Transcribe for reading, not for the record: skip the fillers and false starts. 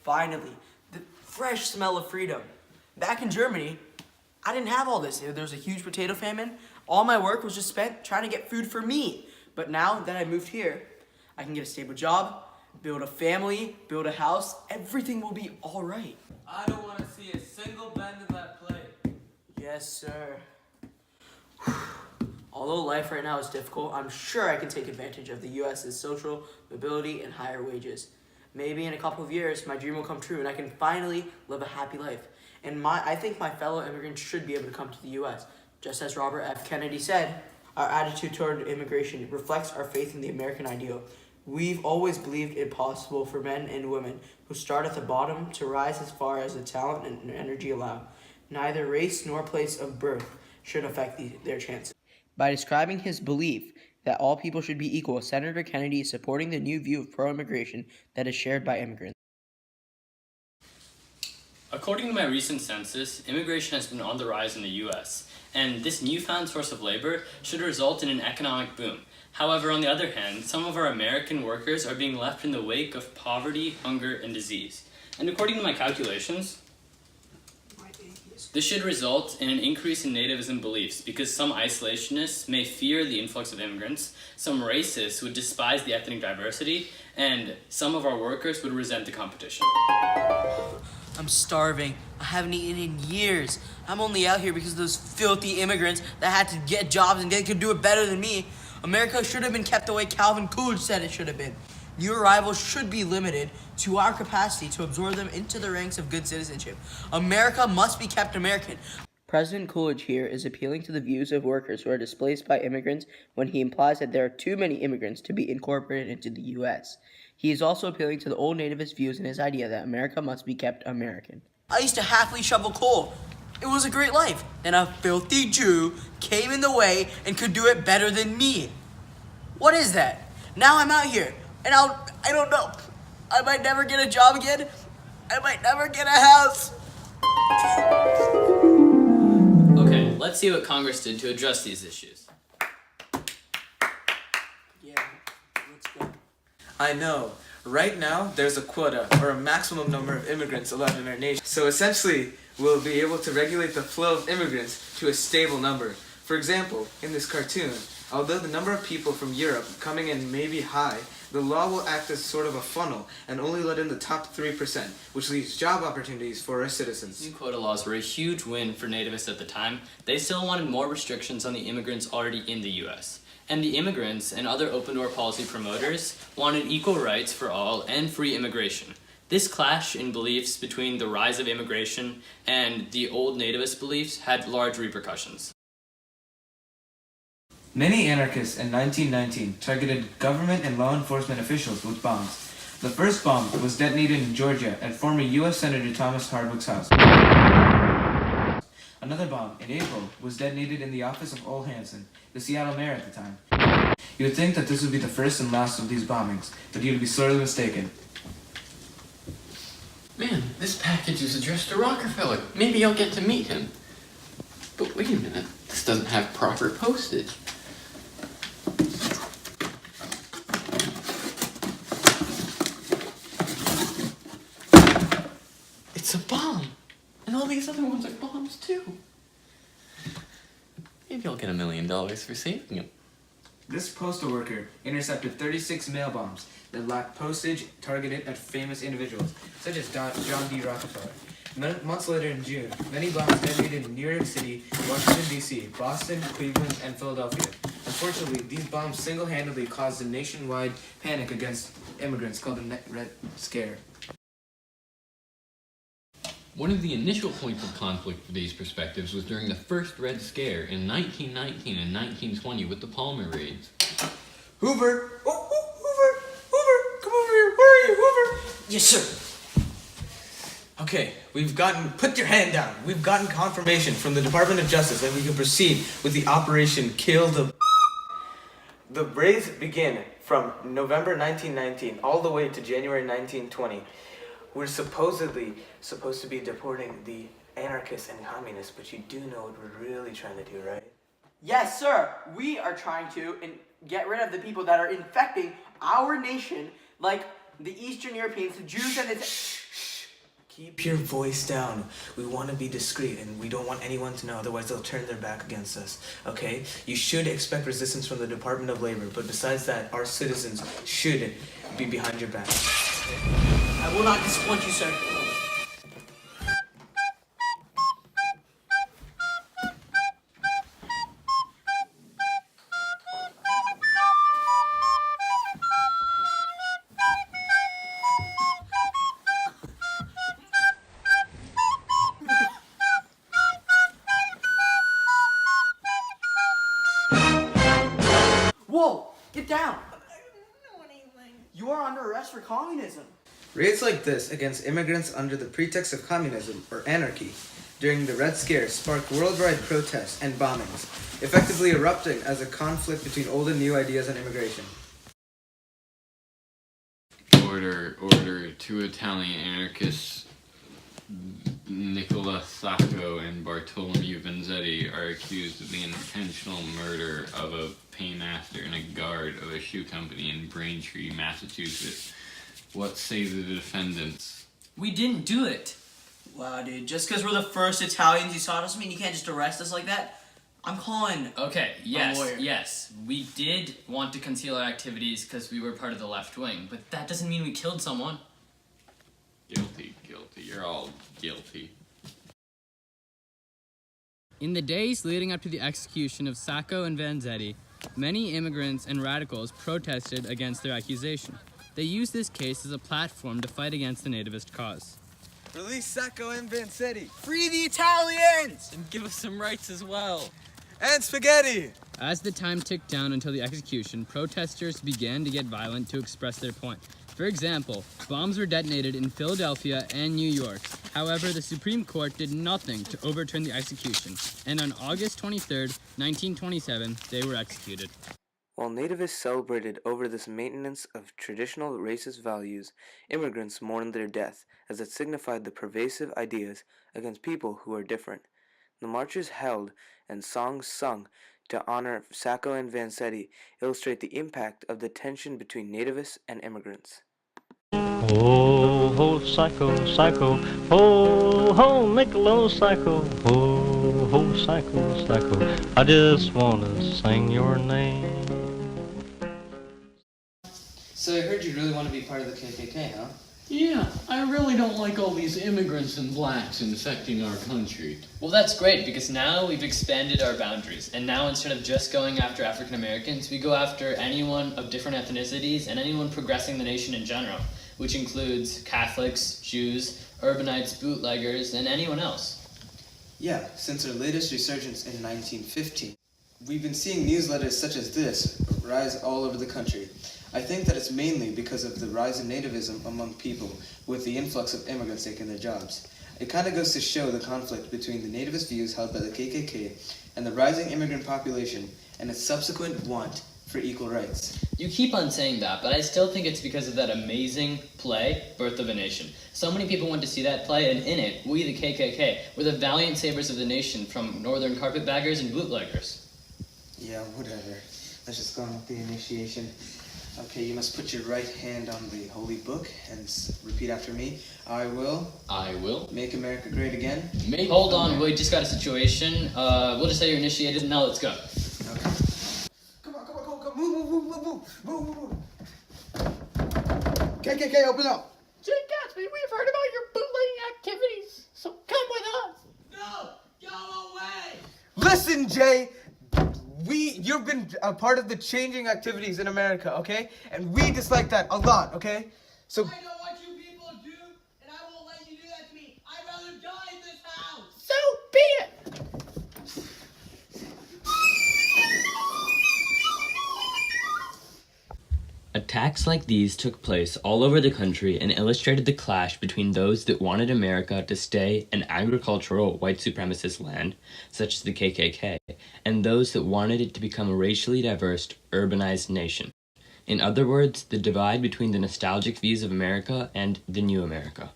Finally, the fresh smell of freedom. Back in Germany, I didn't have all this. There was a huge potato famine. All my work was just spent trying to get food for me. But now that I moved here, I can get a stable job, build a family, build a house. Everything will be all right. I don't want to see a single bend in that plate. Yes, sir. Although life right now is difficult, I'm sure I can take advantage of the U.S.'s social mobility and higher wages. Maybe in a couple of years, my dream will come true and I can finally live a happy life. And I think my fellow immigrants should be able to come to the U.S. Just as Robert F. Kennedy said, our attitude toward immigration reflects our faith in the American ideal. We've always believed it possible for men and women who start at the bottom to rise as far as the talent and energy allow. Neither race nor place of birth should affect their chances. By describing his belief that all people should be equal, Senator Kennedy is supporting the new view of pro-immigration that is shared by immigrants. According to my recent census, immigration has been on the rise in the U.S., and this newfound source of labor should result in an economic boom. However, on the other hand, some of our American workers are being left in the wake of poverty, hunger, and disease. And according to my calculations, this should result in an increase in nativism beliefs because some isolationists may fear the influx of immigrants, some racists would despise the ethnic diversity, and some of our workers would resent the competition. I'm starving. I haven't eaten in years. I'm only out here because of those filthy immigrants that had to get jobs and they could do it better than me. America should have been kept the way Calvin Coolidge said it should have been. New arrivals should be limited to our capacity to absorb them into the ranks of good citizenship. America must be kept American. President Coolidge here is appealing to the views of workers who are displaced by immigrants when he implies that there are too many immigrants to be incorporated into the U.S. He is also appealing to the old nativist views in his idea that America must be kept American. I used to happily shovel coal. It was a great life. Then a filthy Jew came in the way and could do it better than me. What is that? Now I'm out here, and I don't know. I might never get a job again. I might never get a house. Okay, let's see what Congress did to address these issues. Yeah, let's go. I know. Right now, there's a quota, or a maximum number of immigrants allowed in our nation. So essentially, we'll be able to regulate the flow of immigrants to a stable number. For example, in this cartoon, although the number of people from Europe coming in may be high, the law will act as sort of a funnel and only let in the top 3%, which leaves job opportunities for our citizens. New quota laws were a huge win for nativists at the time. They still wanted more restrictions on the immigrants already in the U.S. And the immigrants and other open-door policy promoters wanted equal rights for all and free immigration. This clash in beliefs between the rise of immigration and the old nativist beliefs had large repercussions. Many anarchists in 1919 targeted government and law enforcement officials with bombs. The first bomb was detonated in Georgia at former U.S. Senator Thomas Hardwick's house. Another bomb, in April, was detonated in the office of Ole Hansen, the Seattle mayor at the time. You would think that this would be the first and last of these bombings, but you would be sorely mistaken. Man, this package is addressed to Rockefeller. Maybe I'll get to meet him. But wait a minute, this doesn't have proper postage. It's a bomb! And all these other ones are bombs too. Maybe I'll get $1 million for saving them. This postal worker intercepted 36 mail bombs that lacked postage targeted at famous individuals, such as John D. Rockefeller. Months later in June, many bombs detonated in New York City, Washington, D.C., Boston, Cleveland, and Philadelphia. Unfortunately, these bombs single-handedly caused a nationwide panic against immigrants called the Red Scare. One of the initial points of conflict for these perspectives was during the first Red Scare in 1919 and 1920 with the Palmer raids. Hoover! Oh, Hoover! Hoover! Come over here! Where are you, Hoover? Yes, sir. Okay, put your hand down. We've gotten confirmation from the Department of Justice that we can proceed with the Operation Kill the... The raids begin from November 1919 all the way to January 1920. We're supposedly supposed to be deporting the anarchists and communists, but you do know what we're really trying to do, right? Yes, sir. We are trying to get rid of the people that are infecting our nation, like the Eastern Europeans, the Jews, and the... Keep your voice down. We want to be discreet and we don't want anyone to know, otherwise they'll turn their back against us, okay? You should expect resistance from the Department of Labor, but besides that, our citizens should be behind your back. I will not disappoint you, sir. Whoa! Get down! I don't know anything. You are under arrest for communism. Raids like this against immigrants under the pretext of communism or anarchy during the Red Scare sparked worldwide protests and bombings, effectively erupting as a conflict between old and new ideas on immigration. Order, two Italian anarchists, Nicola Sacco and Bartolomeo Vanzetti, are accused of the intentional murder of a paymaster and a guard of a shoe company in Braintree, Massachusetts. What say the defendants? We didn't do it. Wow, dude. Just because we're the first Italians you saw doesn't mean you can't just arrest us like that. I'm calling Okay, a lawyer. yes. We did want to conceal our activities because we were part of the left wing, but that doesn't mean we killed someone. Guilty. You're all guilty. In the days leading up to the execution of Sacco and Vanzetti, many immigrants and radicals protested against their accusation. They used this case as a platform to fight against the nativist cause. Release Sacco and Vanzetti! Free the Italians! And give us some rights as well. And spaghetti! As the time ticked down until the execution, protesters began to get violent to express their point. For example, bombs were detonated in Philadelphia and New York. However, the Supreme Court did nothing to overturn the execution, and on August 23, 1927, they were executed. While nativists celebrated over this maintenance of traditional racist values, immigrants mourned their death, as it signified the pervasive ideas against people who are different. The marches held and songs sung to honor Sacco and Vanzetti illustrate the impact of the tension between nativists and immigrants. Oh, ho, psycho, psycho, ho, ho, Niccolo, psycho, ho, ho, psycho, psycho, I just wanna sing your name. So I heard you really want to be part of the KKK, huh? Yeah, I really don't like all these immigrants and blacks infecting our country. Well, that's great, because now we've expanded our boundaries, and now instead of just going after African Americans, we go after anyone of different ethnicities and anyone progressing the nation in general, which includes Catholics, Jews, urbanites, bootleggers, and anyone else. Yeah, since our latest resurgence in 1915, we've been seeing newsletters such as this rise all over the country. I think that it's mainly because of the rise in nativism among people with the influx of immigrants taking their jobs. It kind of goes to show the conflict between the nativist views held by the KKK and the rising immigrant population and its subsequent want for equal rights. You keep on saying that, but I still think it's because of that amazing play, Birth of a Nation. So many people went to see that play, and in it, we, the KKK, were the valiant savers of the nation from northern carpetbaggers and bootleggers. Yeah, whatever. Let's just go on with the initiation. Okay, you must put your right hand on the holy book and repeat after me. I will make America great again. Hold on, we just got a situation. We'll just say you're initiated, and now let's go. Okay. Come on, move. KKK, open up. Jay Gatsby, we've heard about your bootlegging activities, so come with us. No! Go away! Listen, Jay! You've been a part of the changing activities in America, okay? And we dislike that a lot, okay? So I know what you people do, and I won't let you do that to me. I'd rather die in this house! So be it. Attacks like these took place all over the country and illustrated the clash between those that wanted America to stay an agricultural white supremacist land, such as the KKK, and those that wanted it to become a racially diverse, urbanized nation. In other words, the divide between the nostalgic views of America and the new America.